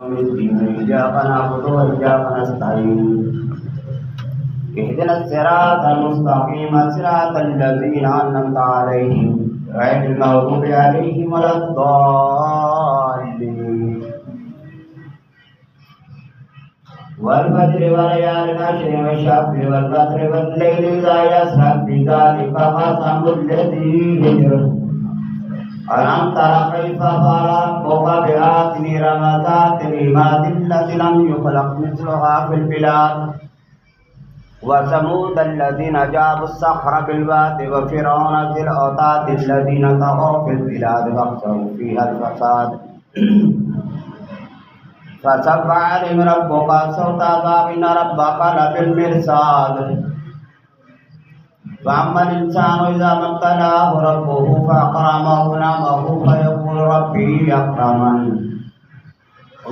إياك نعبد وإياك نستعين اهدنا الصراط المستقيم صراط الذين أنعمت عليهم غير المغضوب عليهم ولا الضالين والفجر وليال العشر والشفع والوتر والليل إذا يسر بذلك قسم الذي هجر ألم تر كيف فعل ربك بآت رمضات العماد التي لم يخلق مثلها في البلاد وثمود الذين جابوا الصخر بالواد وفرعون ذي الأوتاد الذين طغوا في البلاد فاكثروا فيها الفساد فسبح عليهم ربك صوت عذاب إن ربك لبالمرصاد فأما الإنسان إذا ما ابتلاه ربه فأكرمه ونعمه فيقول ربي أكرمن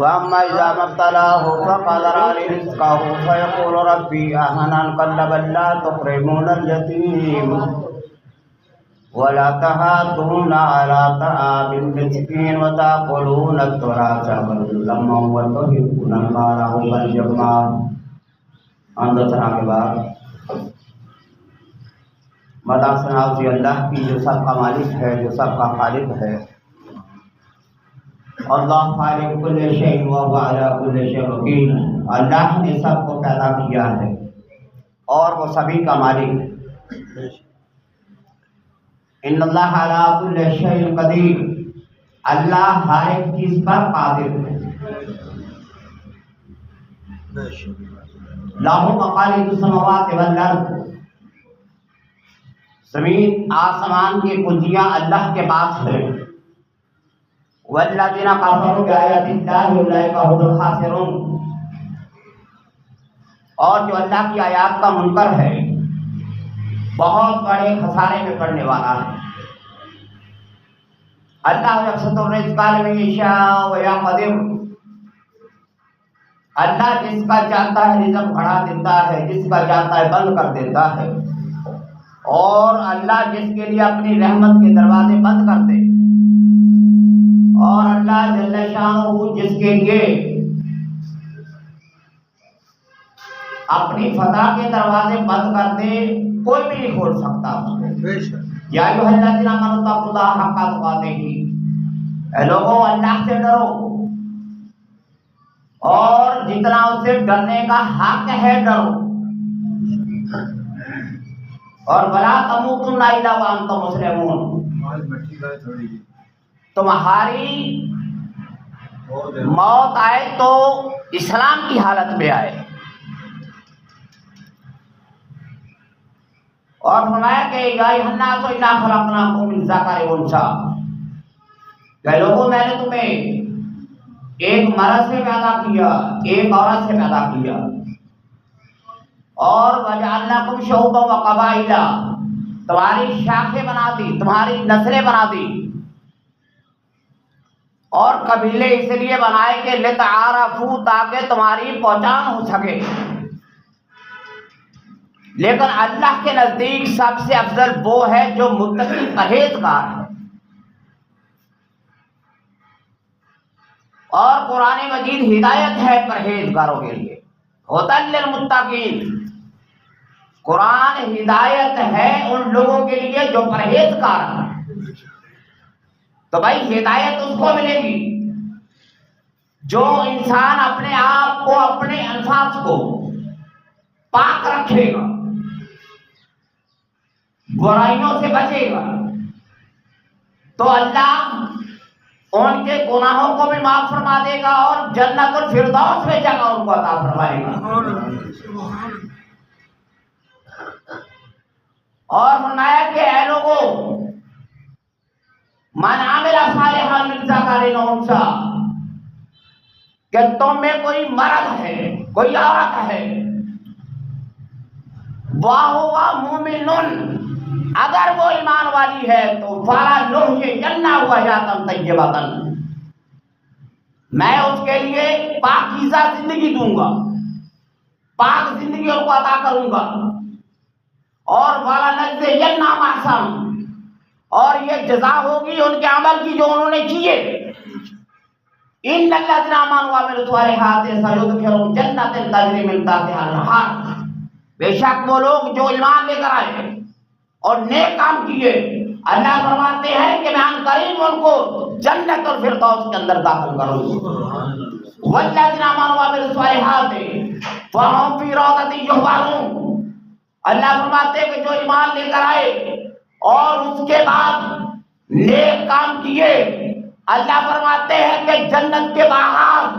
وأما إذا ما ابتلاه فقدر عليه رزقه فيقول ربي أهانن كلا بل لا تكرمون اليتيم ولا تحاضون على طعام المسكين وتأكلون التراث لما وتحبون المال حبا جما. کے بعد مدح سناؤ اللہ کی جو سب کا مالک ہے، جو سب کا خالق ہے. اللہ خالق کل شیء و هو علی کل شیء وکیل. اللہ نے سب کو پیدا کیا ہے اور وہ سبھی کا مالک. ان اللہ علی کل شیء قدیر. اللہ ہر ایک چیز پر قادر ہے. له مقاليد السماوات والارض. زمین آسمان کی کنجیاں اللہ کے پاس ہے. والذین کفروا بآیات اللہ اولئک هم الخاسرون. اور جو اللہ کی آیات کا منکر ہے بہت بڑے خسارے میں پڑنے والا ہے. اللہ یبسط الرزق لمن یشاء ویقدر. اللہ جس کا چاہتا ہے رزق بڑھا دیتا ہے، جس کا چاہتا ہے بند کر دیتا ہے. اور اللہ جس کے لیے اپنی رحمت کے دروازے بند کر دے، اور اللہ جل شانہ جس کے لیے اپنی فتح کے دروازے بند کر دے، کوئی بھی نہیں کھول سکتا اس کو. یا ایھا الذین آمنوا اتقوا اللہ حق تقاتہ. اے لوگوں اللہ سے ڈرو، اور جتنا اس سے ڈرنے کا حق ہے ڈرو. اور ولا تموتن الا وانتم مسلمون. تمہاری موت آئے تو اسلام کی حالت میں آئے. اور فرمایا کہ یا ایھا الناس انا خلقناکم من ذکر و انثی. کہ لوگوں میں نے تمہیں ایک مرد سے پیدا کیا، ایک عورت سے پیدا کیا. اور وجعلناکم شعوبا وقبائل. تمہاری شاخیں بنا دی، تمہاری نسلیں بنا دی. اور قبیلے اس لیے بنائے کہ لتعارفوا، تاکہ تمہاری پہچان ہو سکے. لیکن اللہ کے نزدیک سب سے افضل وہ ہے جو متقی پرہیزگار ہے. اور قرآن مجید ہدایت ہے پرہیزگاروں کے لیے، ھدی للمتقین. قرآن ہدایت ہے ان لوگوں کے لیے جو پرہیزگار ہیں. تو بھائی ہدایت اس کو ملے گی جو انسان اپنے آپ کو، اپنے الفاظ کو پاک رکھے گا، برائیوں سے بچے گا. تو اللہ ان کے گناہوں کو بھی معاف فرما دے گا اور جنت الفردوس میں جگہ ان کو عطا فرمائے گا. اور فرمایا کہ اے لوگوں من عمل صالحا من ذکر و انثی. کہ تم میں کوئی مرد ہے، کوئی عورت ہے، وَهُوَ مُؤْمِنٌ، اگر وہ ایمان والی ہے تو فَلَنُحْيِيَنَّهُ حَيَاةً طَیِّبَةً. میں اس کے لیے پاکیزہ زندگی دوں گا، پاک زندگی ان کو عطا کروں گا. اور وَلَنَجْزِيَنَّهُمْ أَحْسَنَ، اور یہ جزا ہوگی ان کے عمل کی جو انہوں نے کیے. ان الذین آمنوا وعملوا الصالحات سیدخلهم جنات تجری من تحتها الانہار، بے شک وہ لوگ جو ایمان لے کر آئے اور نیک کام کیے، اللہ فرماتے ہیں کہ میں ان قریب ان کو جنت الفردوس کے اندر داخل کروں گا۔ والذین آمنوا وعملوا الصالحات فهم فی روضۃ یحبرون، اللہ فرماتے ہیں کہ جو ایمان لے کر آئے اور اس کے بعد نیک کام کیے، اللہ فرماتے ہیں کہ جنت کے باغات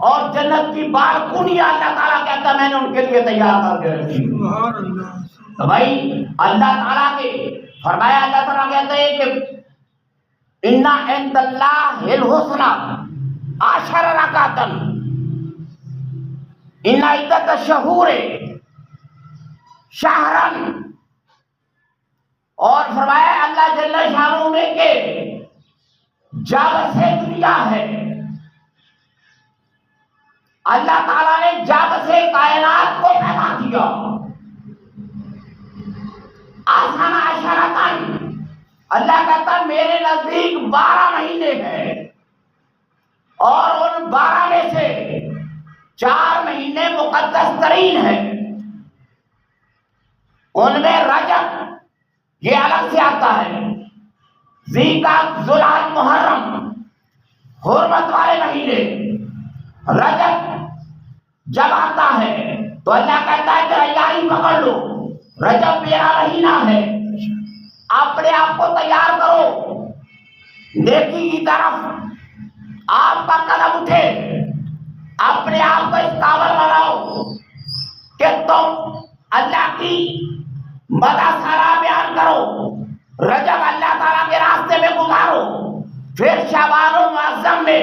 اور جنت کی بالکنیاں اللہ تعالیٰ کہتا ہے میں نے ان کے لیے تیار کر کے رکھی۔ تو بھائی اللہ تعالیٰ کے فرمایا، اللہ تعالیٰ کہتے ہیں کہ اِنَّ عِندَ اللَّهِ الْحُسْنَى عَشَرَ رَكَعَةً اِنَّ عِدَّةَ الشُّهُورِ شَهْرًا، اور فرمایا اللہ جل شانہ میں کہ جب سے دنیا ہے، اللہ تعالیٰ نے جب سے کائنات کو پیدا کیا، آسان عشرتاً، اللہ کہتا ہے میرے نزدیک 12 مہینے ہیں، اور ان 12 میں سے 4 مہینے مقدس ترین ہیں، ان میں رجب یہ الگ سے آتا ہے، ذیقعدہ، ذوالحج، محرم حرمت والے مہینے، رجب جب آتا ہے تو اللہ کہتا ہے کہ تیاری پکڑ لو، رجب میرا مہینہ ہے، اپنے آپ کو تیار کرو نیکی کی طرف، آپ کا قدم اٹھے، اپنے آپ کو اس قابل بناؤ کہ تم اللہ کی مدح ثنا بیان کرو، رجب اللہ تعالیٰ کے راستے میں گزارو، پھر شعبان المعظم میں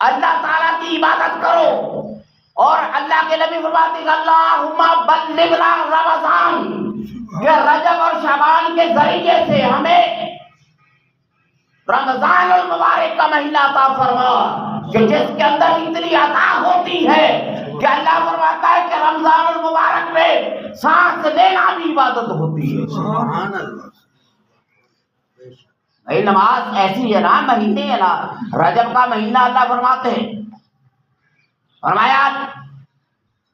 اللہ تعالیٰ کی عبادت کرو، اور اللہ کے نبی فرماتے ہیں اللہم بلغنا رمضان، کہ رجب اور شعبان کے ذریعے سے ہمیں رمضان المبارک کا مہینہ عطا فرما، کہ جس کے اندر اتنی عطا ہوتی ہے کہ اللہ فرماتا ہے کہ رمضان المبارک میں سانس لینا بھی عبادت ہوتی ہے۔ سبحان اللہ، بھائی نماز ایسی ہے نا، مہینے ہے نا، رجب کا مہینہ اللہ فرماتے ہیں، فرمایا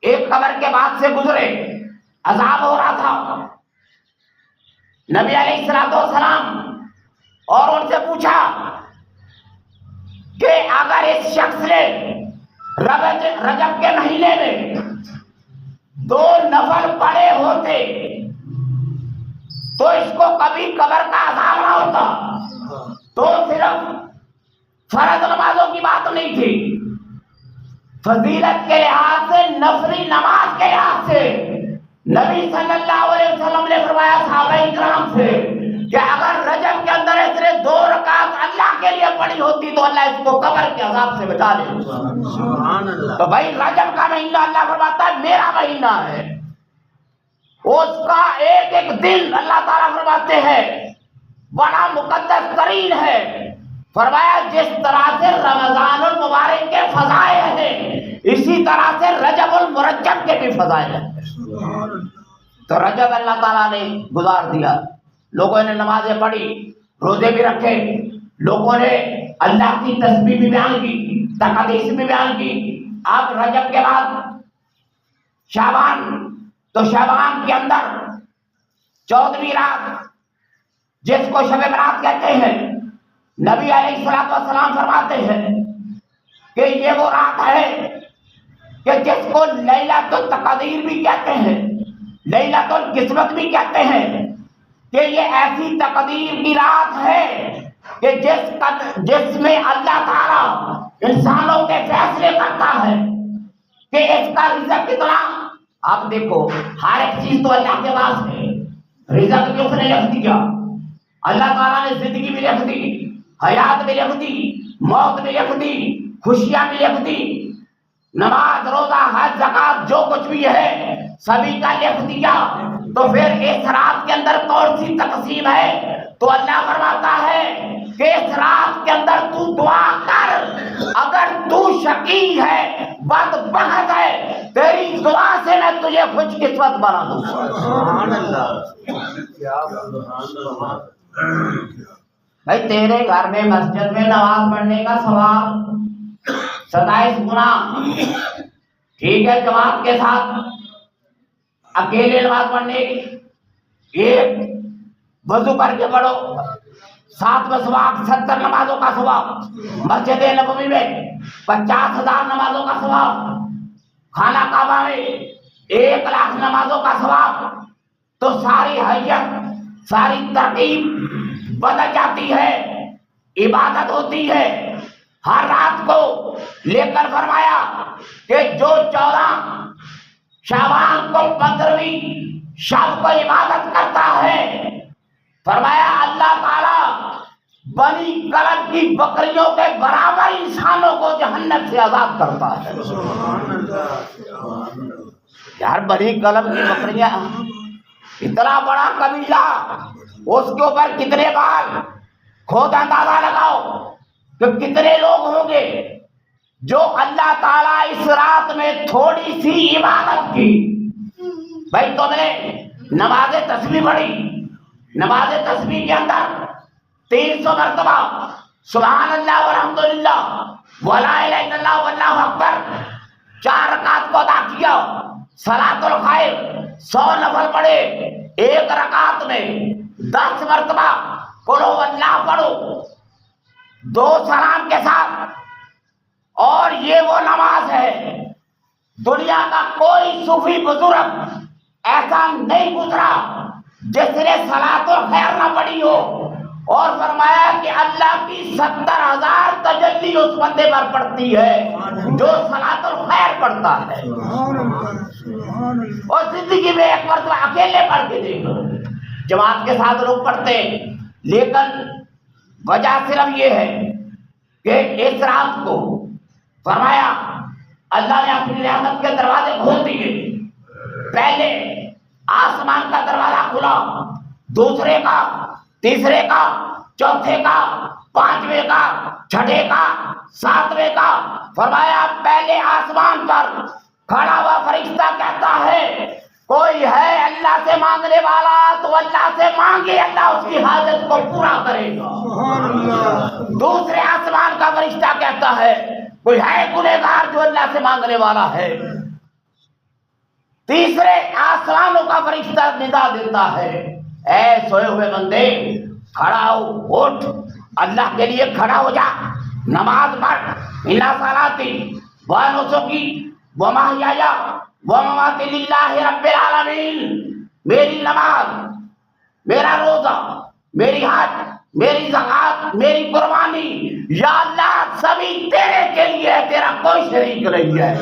ایک قبر کے بعد سے گزرے، عذاب ہو رہا تھا، نبی علیہ السلام اور ان سے پوچھا کہ اگر اس شخص نے رجب کے مہینے میں 2 نفل پڑے ہوتے تو اس کو کبھی قبر کا عذاب نہ ہوتا، تو صرف فرض نمازوں کی بات نہیں تھی، فضیلت کے لحاظ سے، نفلی نماز کے لحاظ سے نبی صلی اللہ علیہ وسلم نے فرمایا صحابہ اکرام سے کہ اگر رجب کے اندر اس نے 2 رکعت اللہ کے لیے پڑھی ہوتی تو اللہ اس کو قبر کے عذاب سے بچا لے۔ سبحان اللہ، تو بھائی رجب کا مہینہ اللہ فرماتا ہے میرا مہینہ ہے، اس کا ایک ایک دن اللہ تعالیٰ فرماتے ہیں بڑا مقدس ترین ہے، فرمایا جس طرح سے رمضان المبارک کے فضائل ہیں اسی طرح سے رجب المرجب کے بھی فضائل ہیں۔ تو رجب اللہ تعالیٰ نے گزار دیا، لوگوں نے نمازیں پڑھی، روزے بھی رکھے، لوگوں نے اللہ کی تسبیح بھی بیان کی، تقدیس بھی بیان کی۔ اب رجب کے بعد شعبان، تو شعبان کے اندر 14ویں رات جس کو شب برات کہتے ہیں، نبی علیہ السلام فرماتے ہیں کہ یہ وہ رات ہے کہ جس کو لیلۃ التقدیر بھی کہتے ہیں، لیلۃ القسمت بھی کہتے ہیں، کہ یہ ایسی تقدیر کی رات ہے کہ جس میں اللہ تعالیٰ انسانوں کے فیصلے کرتا ہے کہ اس کا رزق کتنا۔ آپ دیکھو ہر ایک چیز تو اللہ کے پاس ہے، رزق بھی اس نے لکھ دیا، اللہ تعالیٰ نے زندگی بھی لکھ دی، حیات بھی لکھ دی، موت بھی لکھ دی، خوشیاں بھی لکھ دی، نماز، روزہ، حج، زکات جو کچھ بھی ہے سبھی کا لکھ دیا۔ تو پھر اس رات کے اندر کون سی تقسیم ہے؟ تو اللہ فرماتا ہے کہ اس رات کے اندر تو دعا کر، اگر تو شقی ہے، بدبخت ہے، تیری دعا سے میں تجھے خوش قسمت بنا دوں۔ سبحان اللہ، بھائی تیرے گھر میں مسجد میں نماز پڑھنے کا ثواب 27 گنا ٹھیک ہے جماعت کے ساتھ، اکیلے نماز پڑھنے کی، ایک وضو کر کے پڑھو، 7 مسواک 70 نمازوں کا ثواب، مسجد نبوی میں 50,000 نمازوں کا ثواب، خانہ کعبہ میں 1,00,000 نمازوں کا ثواب، تو ساری حیت ساری ترکیب بدل جاتی ہے، عبادت ہوتی ہے۔ ہر رات کو لے کر فرمایا کہ جو 14 شعبان کو 15ویں شب کو عبادت کرتا ہے، فرمایا اللہ تعالی بنی کلب کی بکریوں کے برابر انسانوں کو جہنم سے آزاد کرتا ہے۔ یار بنی کلب کی بکریاں اتنا بڑا قبیلہ، اس کے اوپر کتنے بال، خود اندازہ لگاؤ کہ کتنے لوگ ہوں گے جو اللہ تعالیٰ اس رات میں تھوڑی سی عبادت کی۔ بھائی تم نے نماز تسبیح پڑھی، نماز تسبیح کے اندر 300 مرتبہ سبحان اللہ والحمدللہ ولا الہ الا اللہ واللہ اکبر 4 رکعت کو ادا کیا، صلاۃ الخیر 100 نفل پڑھے، 1 رکعت میں 10 مرتبہ قل هو اللہ پڑھو 2 سلام کے ساتھ، اور یہ وہ نماز ہے دنیا کا کوئی صوفی بزرگ ایسا نہیں گزرا جس نے صلاۃ الخیر نہ پڑھی ہو، اور فرمایا کہ اللہ کی 70,000 تجلی اس بندے پر پڑتی ہے جو صلاۃ الخیر پڑھتا ہے۔ اور زندگی میں ایک مرتبہ اکیلے پڑھ کے دیکھو، جماعت کے ساتھ لوگ پڑھتے ہیں، لیکن وجہ صرف یہ ہے کہ اس رات کو فرمایا اللہ نے اپنی رحمت کے دروازے کھول دیے۔ پہلے آسمان کا دروازہ کھلا، دوسرے کا، تیسرے کا، چوتھے کا، 5ویں کا، 6ٹھے کا، 7ویں کا، فرمایا پہلے آسمان پر کھڑا ہوا فرشتہ کہتا ہے کوئی ہے اللہ سے مانگنے والا تو اللہ سے مانگے، اللہ اس کی حاجت کو پورا کرے گا۔ دوسرے آسمان کا فرشتہ کہتا ہے کوئی ہے گنہگار جو اللہ سے مانگنے والا ہے۔ تیسرے آسمانوں کا فرشتہ ندا دیتا ہے اے سوئے ہوئے بندے کھڑا ہو، اٹھ، اللہ کے لیے کھڑا ہو جا، نماز پڑھ، اِنَّ صَلَاتِي وَنُسُكِي وَمَحْيَايَ وَمَمَاتِي لِلَّهِ رَبِّ الْعَالَمِينَ، میری نماز، میرا روزہ، میری حج، میری زکوٰۃ، میری قربانی، یا اللہ سبھی تیرے کے لیے ہے، تیرا کوئی شریک نہیں ہے۔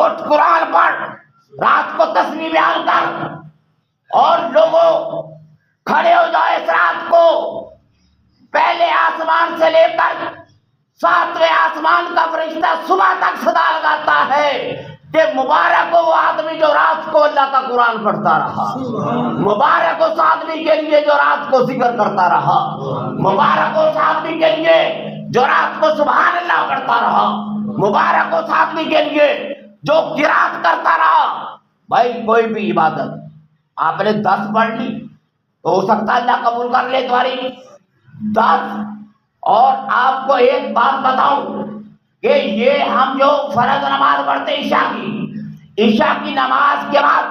اٹھ قرآن پڑھ، رات کو تسبیح بیان کر، اور لوگوں کھڑے ہو جاؤ اس رات کو، پہلے آسمان سے لے کر 7ویں آسمان کا فرشتہ صبح تک صدا لگاتا ہے کہ مبارک ہو وہ آدمی جو رات کو اللہ کا قرآن پڑھتا رہا، مبارک اس آدمی کے لیے جو رات کو ذکر کرتا رہا، مبارک اس آدمی کے لیے جو رات کو سبحان اللہ پڑھتا رہا، مبارک اس آدمی کے لیے جو قرات کرتا رہا۔ بھائی کوئی بھی عبادت آپ نے 10 پڑھ لی تو ہو سکتا ہے اللہ قبول کر لے تمہاری 10۔ اور آپ کو ایک بات بتاؤں کہ یہ ہم جو فرض نماز پڑھتے عشاء کی نماز کے بعد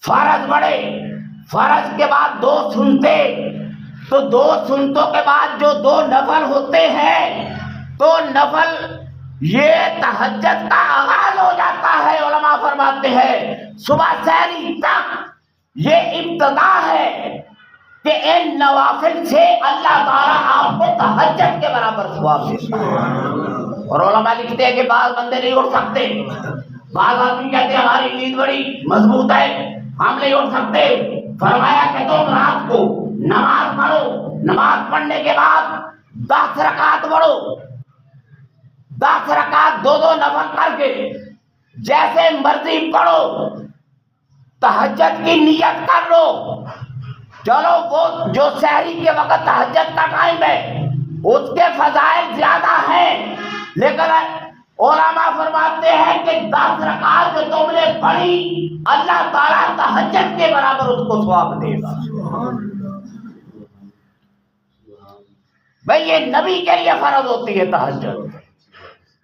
فرض پڑھے، فرض کے بعد 2 سنتے، تو 2 سنتوں کے بعد جو 2 نفل ہوتے ہیں، تو نفل یہ تہجد کا آغاز ہو جاتا ہے۔ علماء فرماتے ہیں صبح سحری تک یہ ابتدا ہے کہ ان نوافل سے اللہ تعالیٰ آپ کو تہجد کے برابر ثواب دیتا ہے۔ اور علماء لکھتے ہیں کہ بعض بندے نہیں اٹھ سکتے، بعض آدمی کہتے ہیں ہماری نیند بڑی مضبوط ہے ہم نہیں اٹھ سکتے، فرمایا کہ تم رات کو نماز پڑھو، نماز پڑھنے کے بعد 10 رکعت پڑھو، 10 رکعت 2 نفل کر کے جیسے مرضی پڑھو، تہجد کی نیت کر لو۔ چلو وہ جو سحری کے وقت تہجد کا ٹائم ہے اس کے فضائل زیادہ ہیں، لیکن علماء فرماتے ہیں کہ 10 رکعت جو تم نے پڑھی اللہ تعالیٰ تہجد کے برابر اس کو ثواب دے گا۔ بھئی یہ نبی کے لیے فرض ہوتی ہے تہجد،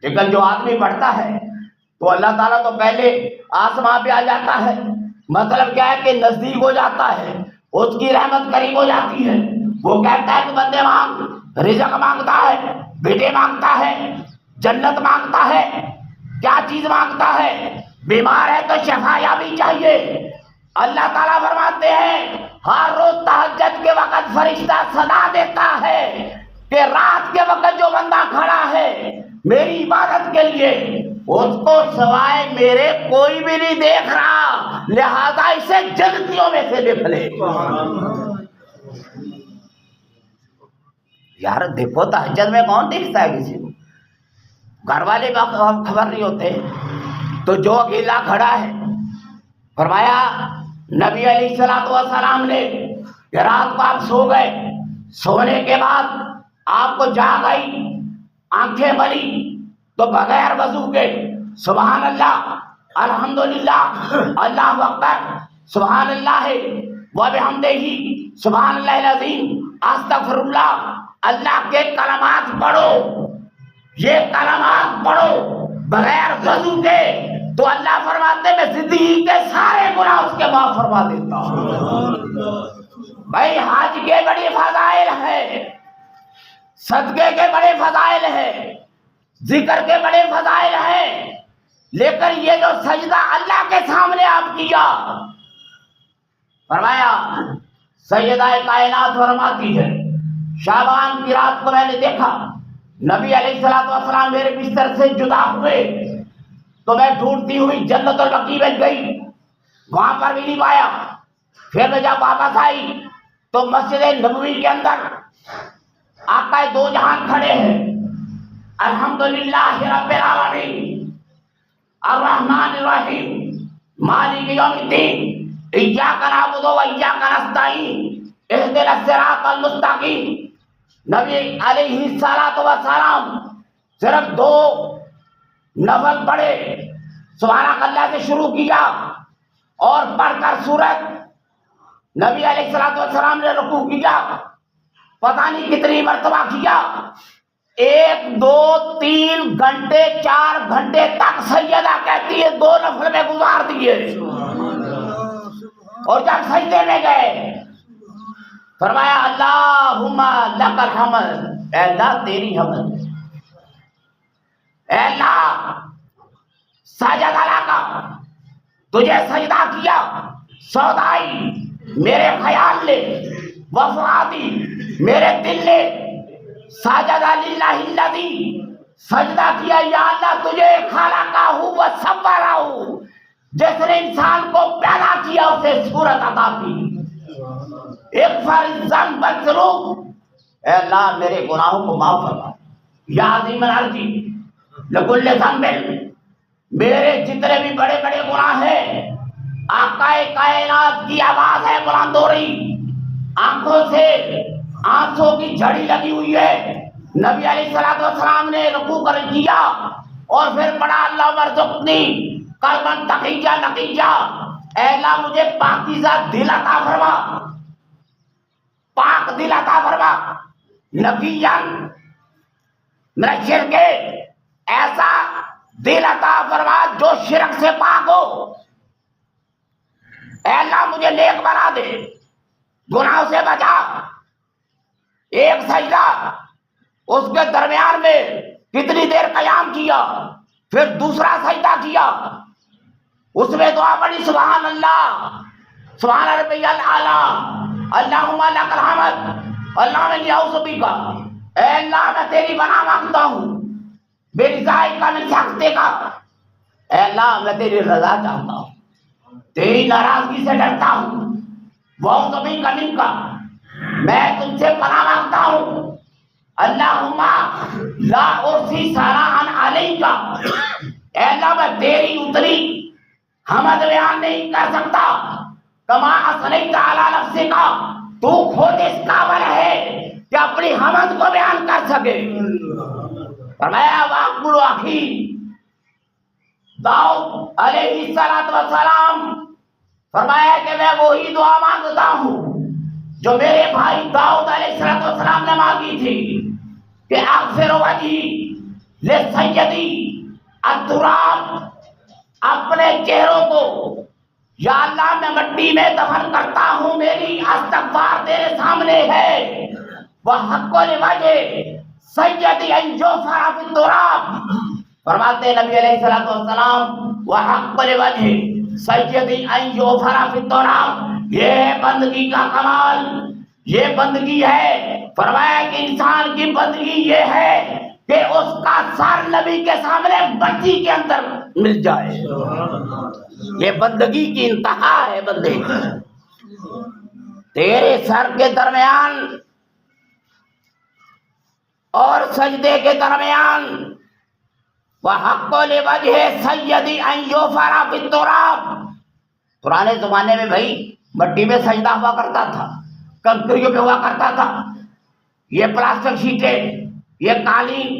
لیکن جو آدمی پڑھتا ہے تو اللہ تعالیٰ تو پہلے آسمان پہ آ جاتا ہے، مطلب کیا ہے کہ نزدیک ہو جاتا ہے، اس کی رحمت قریب ہو جاتی ہے، وہ کہتا ہے کہ بندے مانگ، رزق مانگتا ہے، بیٹے مانگتا ہے، جنت مانگتا ہے، کیا چیز مانگتا ہے، بیمار ہے تو شفا یابی چاہیے۔ اللہ تعالیٰ فرماتے ہیں ہر روز تہجد کے وقت فرشتہ صدا دیتا ہے کہ رات کے وقت جو بندہ کھڑا ہے میری عبادت کے لیے، اس کو سوائے میرے کوئی بھی نہیں دیکھ رہا، لہذا اسے جنتیوں میں سے لکھ لے۔ یار دیکھو تہجد میں کون دیکھتا ہے کسی کو؟ گھر والے کا خبر نہیں ہوتے، تو جو اکیلا کھڑا ہے، فرمایا نبی علیہ الصلوۃ والسلام نے کہ رات کو آپ سو گئے، سونے کے بعد آپ کو جاگ آئی، آنکھیں ملی تو بغیر وضو کے سبحان اللہ، الحمدللہ، اللہ اکبر، سبحان اللہ وبحمدہ، سبحان اللہ العظیم، استغفر اللہ، اللہ کے کلمات پڑھو، یہ کلمات پڑھو بغیر وضو کے، تو اللہ فرماتے میں زندگی کے سارے گناہ اس کے معاف فرما دیتا ہوں۔ بھائی حج کے بڑے فضائل ہیں، صدقے کے بڑے فضائل ہیں، ذکر کے بڑے فضائل ہیں، لیکن یہ جو سجدہ اللہ کے سامنے آپ کیا، فرمایا سیدہ کائنات فرماتی ہے شعبان کی رات کو میں نے دیکھا نبی علیہ الصلوۃ والسلام میرے بستر سے جدا ہوئے تو میں ڈھونڈتی ہوئی جنت البقیع میں گئی، وہاں پر بھی نہیں پایا، پھر میں جب واپس آئی تو مسجد نبوی کے اندر آقا دو جہان کھڑے ہیں، الحمدللہ رب العالمین الرحمن الرحیم مالک یوم الدین ایاک نعبد و ایاک نستعین اہدنا الصراط المستقیم۔ نبی علیہ الصلوۃ والسلام صرف دو نفل پڑھے، سبحان اللہ سے شروع کیا اور پڑھ کر سورت نبی علیہ الصلوۃ والسلام نے رکوع کیا، پتہ نہیں کتنی مرتبہ کیا، 1 2 3 گھنٹے 4 گھنٹے تک سیدہ کہتی ہے 2 نفل میں گزار دیے، اور جب سجدے میں گئے فرمایا اللہم لک الحمد، اے اللہ تیری حمد، اے اللہ سجد کا تجھے سجدہ کیا، سودائی میرے خیال نے، وفرادی میرے دل نے، سجد للہ الذی سجدہ کیا یا اللہ تجھے خلقہ و صورہ، جس نے انسان کو پیدا کیا اسے صورت عطا کی، اغفر الذنب والذنوب، اے اللہ میرے گناہوں کو معاف فرما، یا عظیم الارض لکل ذنب، میرے جتنے بھی بڑے بڑے گناہ ہیں، آقا کائنات کی آواز ہے بلند ہو رہی، آنکھوں سے آنسوں کی جھڑی لگی ہوئی ہے، نبی علیہ الصلوۃ والسلام نے رکوع کر کیا اور پھر پڑھا اللہم ارزقنی قلبا تقیا نقیا، اے اللہ مجھے پاکیزہ دل عطا فرما، پاک دل عطا فرما، نقیا من الشرک، ایسا دل عطا فرما جو شرک سے پاک ہو، اے اللہ مجھے نیک بنا دے، گناہوں سے بچا۔ ایک سجدہ، اس کے درمیان میں کتنی دیر قیام کیا، پھر دوسرا سجدہ کیا، اس میں دعا پڑھی سبحان اللہ، سبحان ربی الاعلی، اللہم لک الحمد، اللہم انی اعوذ بک، اے اللہ میں تیری پناہ مانگتا ہوں، میری ذائقہ کا من سختے کا، اے اللہ میں تیری رضا چاہتا ہوں، تیری ناراضگی سے ڈرتا ہوں، وَأَعُوذُ بِكَ مِنْكَ، میں تم سے پناہ مانگتا ہوں، اللہم لا احصی ثناء علیک، اے اللہ میں تیری اتنی حمد بیان نہیں کر سکتا، کما اثنیت علی نفسک، تو خود اس قابل ہے کہ اپنی حمد کو بیان کر سکے۔ فرمایا وَأَقْبُلُ أَخِي داؤد علیہ الصلوۃ والسلام، فرمایا کہ میں وہی دعا مانگتا ہوں جو میرے بھائی داؤد علیہ السلام نے مانگی تھی، کہ اغفر وجہی لسیدی التراب، اپنے چہروں کو یا اللہ میں مٹی میں دفن کرتا ہوں، میری استغفار تیرے سامنے ہے. وحق لوجہ سیدی ان یغفر فی التراب، فرماتے نبی علیہ الصلوۃ والسلام وحق لوجہ سیدی ان یغفر فی التراب، یہ ہے بندگی کا کمال، یہ بندگی ہے. فرمایا کہ انسان کی بندگی یہ ہے کہ اس کا سر نبی کے سامنے مٹی کے اندر مل جائے. یہ بندگی کی انتہا ہے بندے. تیرے سر کے درمیان اور سجدے کے درمیان وحق لوجہ سیدی ان یغفر فی التراب. پرانے زمانے میں بھائی مٹی میں سجدہ ہوا کرتا تھا، کنکریوں پہ ہوا کرتا تھا. یہ پلاسٹک شیٹیں، یہ قالین،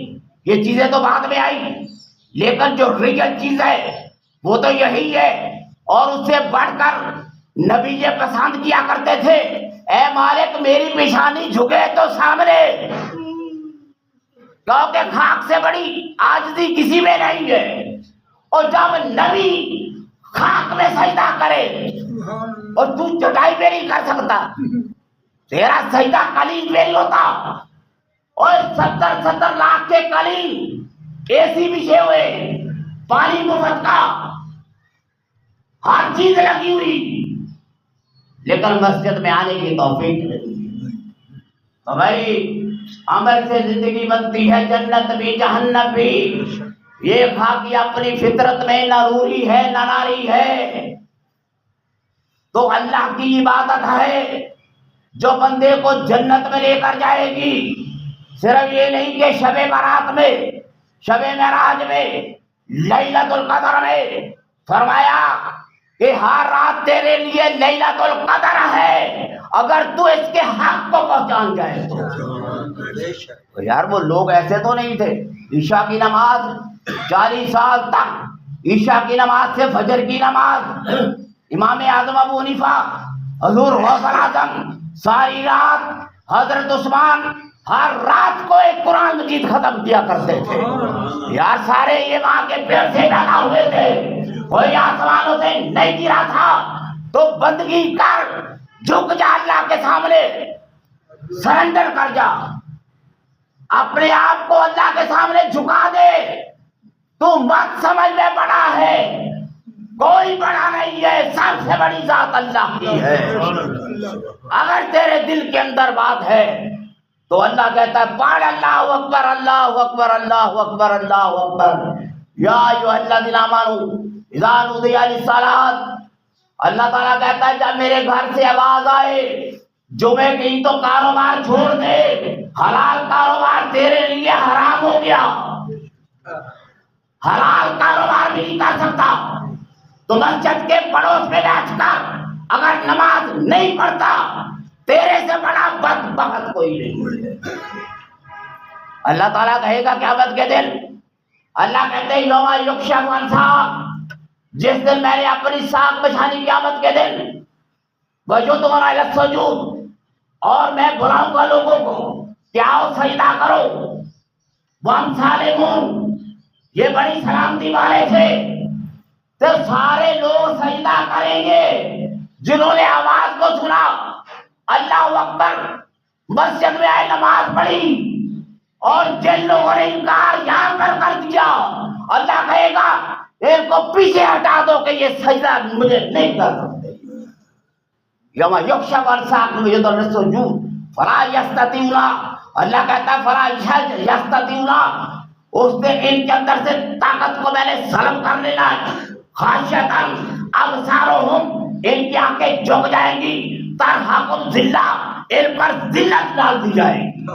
یہ چیزیں تو بعد میں آئی، لیکن جو ریئل چیز ہے وہ تو یہی ہے. اور اس سے بڑھ کر نبی یہ پسند کیا کرتے تھے، اے مالک میری پیشانی جھکے تو سامنے، کیونکہ خاک سے بڑی عاجزی کسی میں نہیں ہے. اور جب نبی خاک میں سجدہ کرے اور تو چٹائی پہ نہیں کر سکتا، تیرا سجدہ قلیل میں نہیں ہوتا. اور 70 لاکھ کے قلیل اے سی بچھے ہوئے، پانی مفت کا، ہر چیز لگی ہوئی، لیکن مسجد میں آنے کی توفیق نہیں. تو بھائی عمل سے زندگی بنتی ہے، جنت بھی جہنم بھی. یہ خاکی اپنی فطرت میں نہ روری ہے نہ ناری ہے. تو اللہ کی عبادت ہے جو بندے کو جنت میں لے کر جائے گی. صرف یہ نہیں کہ شب برات میں، شب معراج میں، لیلۃ القدر میں فرمایا کہ ہر رات تیرے لیے لیلۃ القدر ہے اگر تو اس کے حق کو پہچان جائے تو. یار وہ لوگ ایسے تو نہیں تھے. عشاء کی نماز 40 سال تک، عشاء کی نماز سے فجر کی نماز، امام اعظم ابو حنیفہ، حضور غوث اعظم ساری رات، حضرت عثمان ہر رات کو ایک قرآن مجید ختم کیا کرتے تھے. یار سارے یہ ماں کے پیٹ سے پیدا ہوئے تھے، کوئی آسمانوں سے نہیں گرا تھا. تو بندگی کر، جھک جا اللہ کے سامنے، سرنڈر کر جا، اپنے آپ کو اللہ کے سامنے جھکا دے. تو مت سمجھ میں بڑا ہے، کوئی بڑا نہیں ہے، سب سے بڑی ذات اللہ کی ہے. اگر تیرے دل کے اندر بات ہے تو اللہ کہتا ہے پڑھ اللہ اکبر اللہ اکبر اللہ اکبر اللہ اکبر. یا ایھا الذین آمنوا اذا نودی للصلاۃ، اللہ تعالیٰ کہتا ہے جب میرے گھر سے آواز آئے جمعے کی تو کاروبار چھوڑ دے، حلال کاروبار تیرے لیے حرام ہو گیا، حلال کاروبار بھی نہیں کر سکتا. تو مسجد کے پڑوس میں بیٹھ کر اگر نماز نہیں پڑھتا، تیرے سے بڑا بدبخت کوئی نہیں. اللہ تعالیٰ کہے گا قیامت کے دن، اللہ کہتے ہیں یوم یکشف عن ساق، جس دن میں نے اپنی ساق بچھانی قیامت کے دن، وجدون علی السجود، اور میں بلاؤں گا لوگوں کو کہ آؤ سجدہ کرو. وہم سالمون، یہ بڑی سلامتی والے تھے، تو سارے لوگ سجدہ کریں گے جنہوں نے آواز کو سنا، اللہ اکبر، مسجد میں آئے نماز پڑھی. اور جن لوگوں نے انکار یہاں کر دیا، اللہ کہے گا ان کو پیچھے ہٹا دو کہ یہ سجدہ مجھے نہیں کر سکتے. یوم یکشف عن ساق ویدعون الی السجود فلا یستطیعون، اللہ کہتا ہے فلا یستطیعون، اس دن ان کے اندر سے طاقت کو میں نے سلب کر لینا ہے. خاشعۃ ابصارہم، ان کی آنکھیں جھک جائیں گی. ترہقہم ذلہ، ان پر ذلت ڈال دی جائے گی.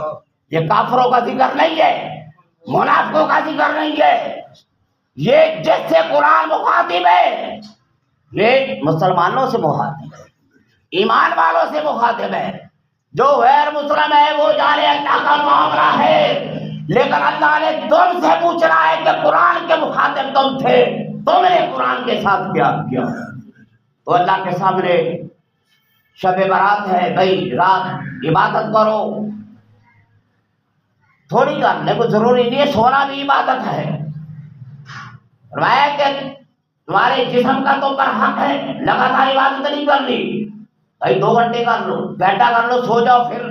یہ کافروں کا ذکر نہیں ہے، منافقوں کا ذکر نہیں ہے. یہ جس سے قرآن مخاطب ہے یہ مسلمانوں سے مخاطب ہے، ایمان والوں سے مخاطب ہے. جو غیر مسلم ہے وہ جانے اللہ کا معاملہ ہے، لیکن اللہ نے تم سے پوچھنا ہے کہ قرآن کے مخاطب تم تھے، تم نے قرآن کے ساتھ کیا کیا. تو اللہ کے سامنے شب برات ہے بھائی، رات عبادت کرو، تھوڑی کرنے کو ضروری نہیں ہے، سونا بھی عبادت ہے۔ فرمایا کہ تمہارے جسم کا تو پر حق ہے، لگاتار عبادت نہیں کرنی، بھائی 2 گھنٹے کر لو، گھنٹہ کر لو، سو جاؤ، پھر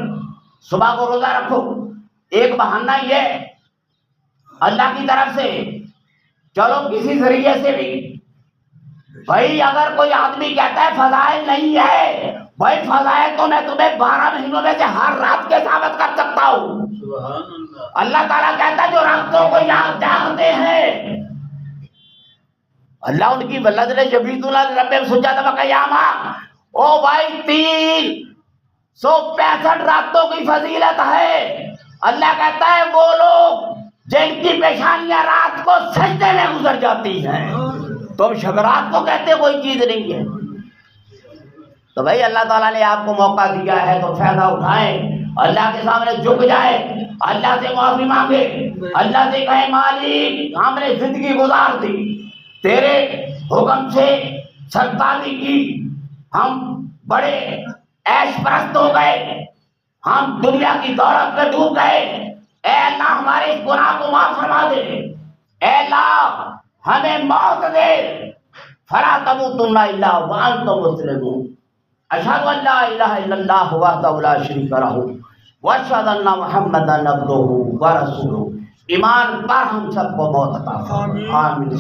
صبح کو روزہ رکھو۔ ایک بہانہ یہ اللہ کی طرف سے، چلو کسی ذریعے سے بھی، بھائی اگر کوئی آدمی کہتا ہے فضائل نہیں ہے، بھائی فضائل تو میں تمہیں 12 مہینوں میں سے ہر رات کے ثابت کر سکتا ہوں۔ اللہ تعالیٰ کہتا ہے جو راتوں کو یاد جاگتے ہیں، اللہ ان کی ولد نے جبیت رب سجدہ و قیامہ، او بھائی 365 راتوں کی فضیلت ہے۔ اللہ کہتا ہے وہ لوگ جن کی پیشانیاں رات کو سجدے میں گزر جاتی ہیں، تم شب رات کو کہتے کوئی چیز نہیں ہے۔ تو بھائی اللہ تعالیٰ نے آپ کو موقع دیا ہے تو فائدہ اٹھائیں، اللہ کے سامنے جھک جائے، اللہ سے معافی مانگے، اللہ سے کہے مالک ہم نے زندگی گزار دی، تیرے حکم سے سرکاری کی، ہم بڑے عیش پرست ہو گئے، ہم دنیا کی دولت میں ڈوب گئے، اے اللہ ہمارے اس گناہ کو معاف فرما دے، اے اللہ ہمیں موت دے، فلا تموتن الا وانتم مسلمون، اشہد ان لا الہ الا اللہ وحدہ لا شریک لہ واشہد ان محمدا عبدہ ورسولہ۔ ایمان پر ہم سب کو موت عطا فرمائے، آمین۔